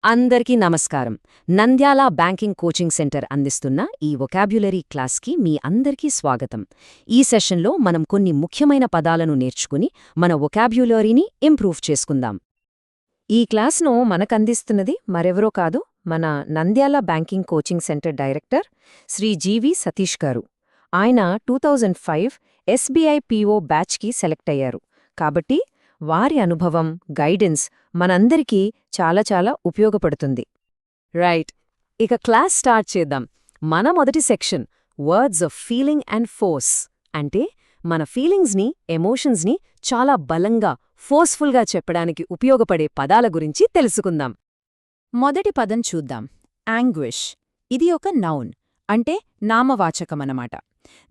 అందరికీ నమస్కారం. Nandyal banking coaching centre అందిస్తున్న ఈ వొకాబ్యులరీ క్లాస్కి మీ అందరికీ స్వాగతం. ఈ సెషన్లో మనం కొన్ని ముఖ్యమైన పదాలను నేర్చుకుని మన వొకాబ్యులరీని ఇంప్రూవ్ చేసుకుందాం. ఈ క్లాస్ను మనకందిస్తున్నది మరెవరో కాదు, మన Nandyal banking coaching centre director Shri G V Satish గారు. ఆయన 2005 ఎస్బీఐ పీఓ బ్యాచ్కి సెలెక్ట్ అయ్యారు. కాబట్టి వారి అనుభవం, గైడెన్స్ మనందరికీ చాలా ఉపయోగపడుతుంది. రైట్, ఇక క్లాస్ స్టార్ట్ చేద్దాం. మన మొదటి section words of feeling and force, అంటే మన ఫీలింగ్స్ని, ఎమోషన్స్ని చాలా బలంగా, ఫోర్స్ఫుల్గా చెప్పడానికి ఉపయోగపడే పదాల గురించి తెలుసుకుందాం. మొదటి పదం చూద్దాం, యాంగ్విష్. ఇది ఒక నౌన్, అంటే నామవాచకమనమాట.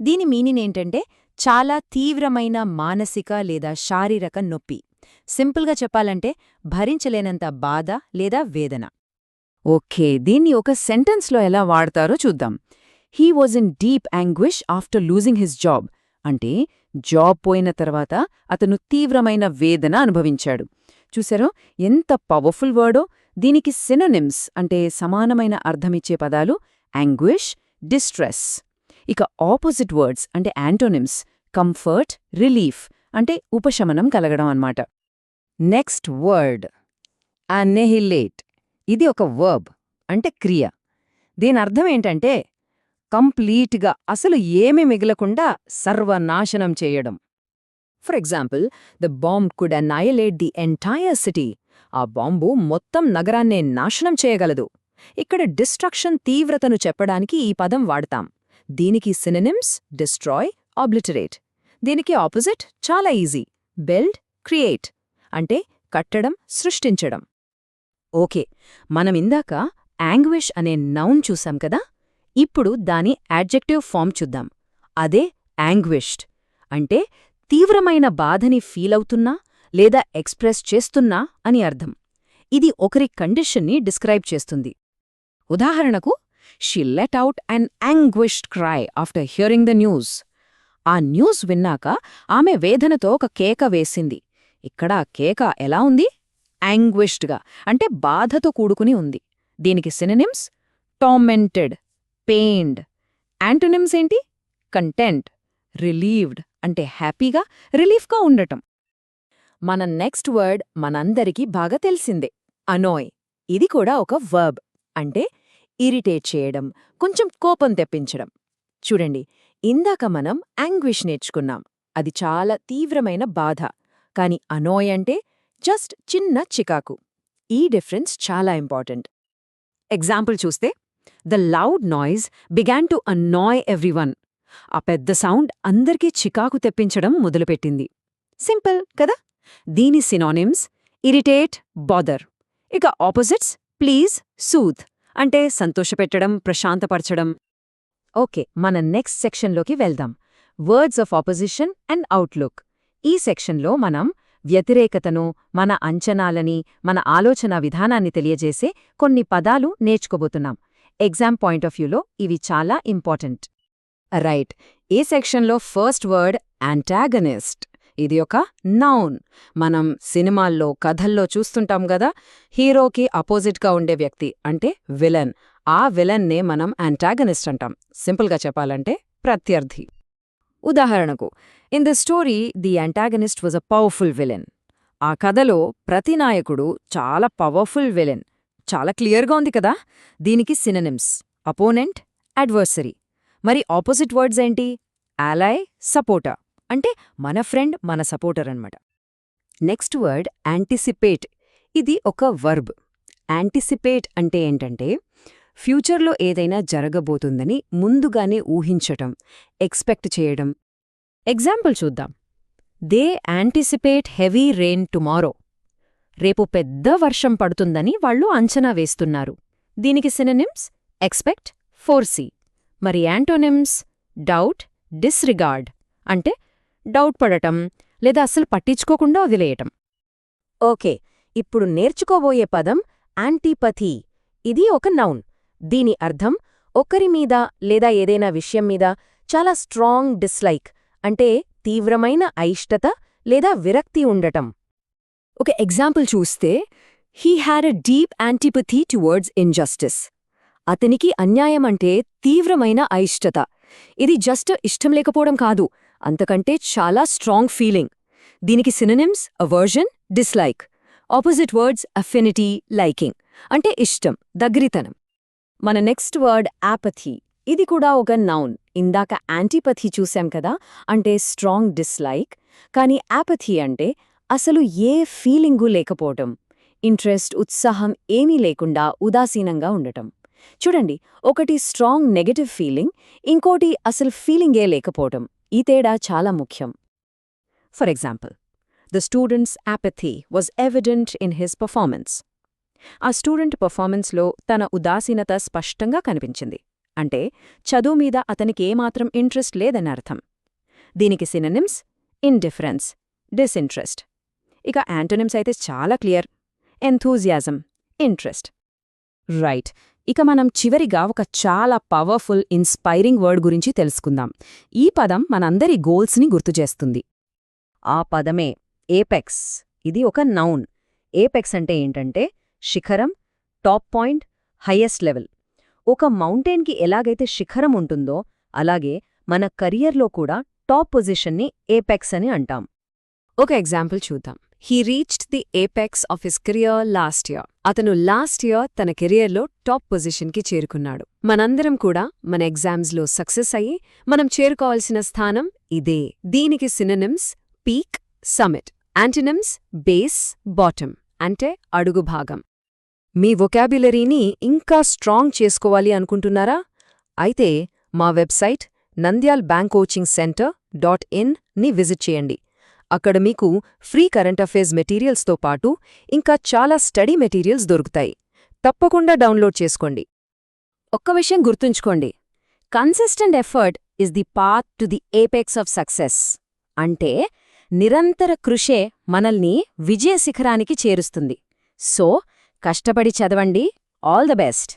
దీని మీనింగ్ ఏంటంటే చాలా తీవ్రమైన మానసిక లేదా శారీరక నొప్పి. సింపుల్గా చెప్పాలంటే భరించలేనంత బాధ లేదా వేదన. ఓకే, దీన్ని ఒక సెంటెన్స్లో ఎలా వాడతారో చూద్దాం. He was in deep anguish after losing his job. అంటే జాబ్ పోయిన తర్వాత అతను తీవ్రమైన వేదన అనుభవించాడు. చూసారో ఎంత పవర్ఫుల్ వర్డో. దీనికి సినోనిమ్స్, అంటే సమానమైన అర్థమిచ్చే పదాలు యాంగ్విష్, డిస్ట్రెస్. ఇక ఆపోజిట్ వర్డ్స్ అంటే యాంటోనిమ్స్, కంఫర్ట్, రిలీఫ్, అంటే ఉపశమనం కలగడం అన్నమాట. Next word annihilate. ఇది ఒక వర్బ్, అంటే క్రియ. దీని అర్థం ఏంటంటే కంప్లీట్గా, అసలు ఏమీ మిగలకుండా సర్వనాశనం చేయడం. For example, the bomb could annihilate the entire city. ఆ బాంబు మొత్తం నగరాన్నే నాశనం చేయగలదు. ఇక్కడ డిస్ట్రక్షన్ తీవ్రతను చెప్పడానికి ఈ పదం వాడతాం. దీనికి సినోనిమ్స్ డిస్ట్రాయ్, ఆబ్లిటరేట్. దీనికి ఆపోజిట్ చాలా ఈజీ, బిల్డ్, క్రియేట్, అంటే కట్టడం, సృష్టించడం. ఓకే, మనమిందాక యాంగ్విష్ అనే నౌన్ చూసాం కదా. ఇప్పుడు దాని యాడ్జెక్టివ్ ఫామ్ చూద్దాం. అదే యాంగ్విష్డ్, అంటే తీవ్రమైన బాధని ఫీలవుతున్నా లేదా ఎక్స్ప్రెస్ చేస్తున్నా అని అర్థం. ఇది ఒకరి కండిషన్ని డిస్క్రైబ్ చేస్తుంది. ఉదాహరణకు, she let out an anguished cry after hearing the news. ఆ న్యూస్ విన్నాక ఆమె వేదనతో ఒక కేక వేసింది. ఇక్కడ కేక ఎలా ఉంది? యాంగ్విష్డ్గా, అంటే బాధతో కూడుకుని ఉంది. దీనికి సినోనిమ్స్ టార్మెంటెడ్, పెయిన్డ్. యాంటోనిమ్స్ ఏంటి? కంటెంట్, రిలీవ్డ్, అంటే హ్యాపీగా, రిలీఫ్గా ఉండటం. మన నెక్స్ట్ వర్డ్ మనందరికీ బాగా తెలిసిందే, అనాయ్. ఇది కూడా ఒక వర్బ్, అంటే ఇరిటేట్ చేయడం, కొంచెం కోపం తెప్పించడం. చూడండి, ఇందాక మనం యాంగ్విష్ నేర్చుకున్నాం, అది చాలా తీవ్రమైన బాధ. కాని అనాయ్ అంటే జస్ట్ చిన్న చికాకు. ఈ డిఫరెన్స్ చాలా ఇంపార్టెంట్. ఎగ్జాంపుల్ చూస్తే, the loud noise began to annoy everyone. ఆ పెద్ద సౌండ్ అందరికీ చికాకు తెప్పించడం మొదలుపెట్టింది. సింపుల్ కదా. దీని సినోనిమ్స్ ఇరిటేట్, బాదర్. ఇక ఆపోజిట్స్ ప్లీజ్, సూత్, అంటే సంతోషపెట్టడం, ప్రశాంతపరచడం. ఓకే, మన నెక్స్ట్ సెక్షన్లోకి వెళ్దాం, words of opposition and outlook. ఈ సెక్షన్లో మనం వ్యతిరేకతను, మన అంచనాలని, మన ఆలోచన విధానాన్ని తెలియజేసే కొన్ని పదాలు నేర్చుకోబోతున్నాం. ఎగ్జామ్ పాయింట్ ఆఫ్ వ్యూలో ఇవి చాలా ఇంపార్టెంట్. రైట్, ఈ సెక్షన్లో ఫస్ట్ వర్డ్ యాంటాగనిస్ట్. ఇది ఒక నౌన్. మనం సినిమాల్లో, కథల్లో చూస్తుంటాం గదా, హీరోకి అపోజిట్గా ఉండే వ్యక్తి అంటే విలన్. ఆ విలన్నే మనం యాంటాగనిస్ట్ అంటాం. సింపుల్గా చెప్పాలంటే ప్రత్యర్థి. ఉదాహరణకు, in the story the antagonist was a powerful villain. ఆ కథలో ప్రతినాయకుడు చాలా పవర్ఫుల్ విలన్. చాలా క్లియర్గా ఉంది కదా. దీనికి సినోనిమ్స్ అపోనెంట్, అడ్వర్సరీ. మరి ఆపోజిట్ వర్డ్స్ ఏంటి? అలై, సపోర్టర్, అంటే మన ఫ్రెండ్, మన సపోర్టర్ అన్నమాట. Next word anticipate. ఇది ఒక వర్బ్. యాంటిసిపేట్ అంటే ఏంటంటే ఫ్యూచర్లో ఏదైనా జరగబోతుందని ముందుగానే ఊహించటం, ఎక్స్పెక్ట్ చేయడం. ఎగ్జాంపుల్ చూద్దాం, they anticipate heavy rain tomorrow. రేపు పెద్ద వర్షం పడుతుందని వాళ్ళు అంచనా వేస్తున్నారు. దీనికి సినోనిమ్స్ ఎక్స్పెక్ట్, ఫోర్సీ. మరి యాంటోనిమ్స్ డౌట్, డిస్రిగార్డ్, అంటే డౌట్ పడటం లేదా అస్సలు పట్టించుకోకుండా వదిలేయటం. ఓకే, ఇప్పుడు నేర్చుకోబోయే పదం యాంటీపథీ. ఇది ఒక నౌన్. దీని అర్థం ఒకరిమీద లేదా ఏదైనా విషయం మీద చాలా స్ట్రాంగ్ డిస్లైక్, అంటే తీవ్రమైన అయిష్టత లేదా విరక్తి ఉండటం. ఒక ఎగ్జాంపుల్ చూస్తే, he had a deep antipathy towards injustice. అతనికి అన్యాయం అంటే తీవ్రమైన అయిష్టత. ఇది జస్ట్ ఇష్టం లేకపోవడం కాదు, అంతకంటే చాలా స్ట్రాంగ్ ఫీలింగ్. దీనికి synonyms aversion, dislike. Opposite words affinity, liking. అంటే ఇష్టం, దగ్గరితనం. మన నెక్స్ట్ వర్డ్ యాపథీ. ఇది కూడా ఒక నౌన్. ఇందాక యాంటీపథీ చూశాం కదా, అంటే స్ట్రాంగ్ డిస్లైక్. కానీ యాపథీ అంటే అసలు ఏ ఫీలింగు లేకపోవటం. ఇంట్రెస్ట్, ఉత్సాహం ఏమీ లేకుండా ఉదాసీనంగా ఉండటం. చూడండి, ఒకటి స్ట్రాంగ్ నెగటివ్ ఫీలింగ్, ఇంకోటి అసలు ఫీలింగే లేకపోవటం. ఈ తేడా చాలా ముఖ్యం. For example, the student's apathy was evident in his performance. ఆ స్టూడెంట్ పర్ఫార్మెన్స్లో తన ఉదాసీనత స్పష్టంగా కనిపించింది. అంటే చదువు మీద అతనికేమాత్రం ఇంట్రెస్ట్ లేదని అర్థం. దీనికి సినోనిమ్స్ ఇండిఫరెన్స్, డిస్ఇంట్రెస్ట్. ఇక యాంటోనిమ్స్ అయితే చాలా క్లియర్. Enthusiasm, interest. రైట్, ఇక మనం చివరిగా ఒక చాలా పవర్ఫుల్, ఇన్స్పైరింగ్ వర్డ్ గురించి తెలుసుకుందాం. ఈ పదం మనందరి గోల్స్ని గుర్తుచేస్తుంది. ఆ పదమే ఏపెక్స్. ఇది ఒక నౌన్. ఏపెక్స్ అంటే ఏంటంటే శిఖరం, టాప్ పాయింట్, హైయెస్ట్ లెవెల్. ఒక మౌంటైన్కి ఎలాగైతే శిఖరం ఉంటుందో అలాగే మన కెరియర్లో కూడా టాప్ పొజిషన్ని ఏపెక్స్ అని అంటాం. ఒక ఎగ్జాంపుల్ చూద్దాం. He reached the apex of his career last year. అతను లాస్ట్ ఇయర్ తన కెరియర్లో టాప్ పొజిషన్కి చేరుకున్నాడు. మనందరం కూడా మన ఎగ్జామ్స్లో సక్సెస్ అయ్యి మనం చేరుకోవాల్సిన స్థానం ఇదే. దీనికి synonyms peak, summit. Antonyms base, bottom అంటే అడుగు భాగం. మీ వొకాబ్యులరీని ఇంకా స్ట్రాంగ్ చేసుకోవాలి అనుకుంటున్నారా? అయితే మా వెబ్సైట్ నంద్యాల్ బ్యాంక్ కోచింగ్ సెంటర్.in ని విజిట్ చేయండి. అక్కడ మీకు ఫ్రీ కరెంట్ అఫైర్స్ మెటీరియల్స్తో పాటు ఇంకా చాలా స్టడీ మెటీరియల్స్ దొరుకుతాయి. తప్పకుండా డౌన్లోడ్ చేసుకోండి. ఒక్క విషయం గుర్తుంచుకోండి, consistent effort is the path to the apex of success. అంటే నిరంతర కృషే మనల్ని విజయ శిఖరానికి చేరుస్తుంది. సో కష్టపడి చదవండి. All the best.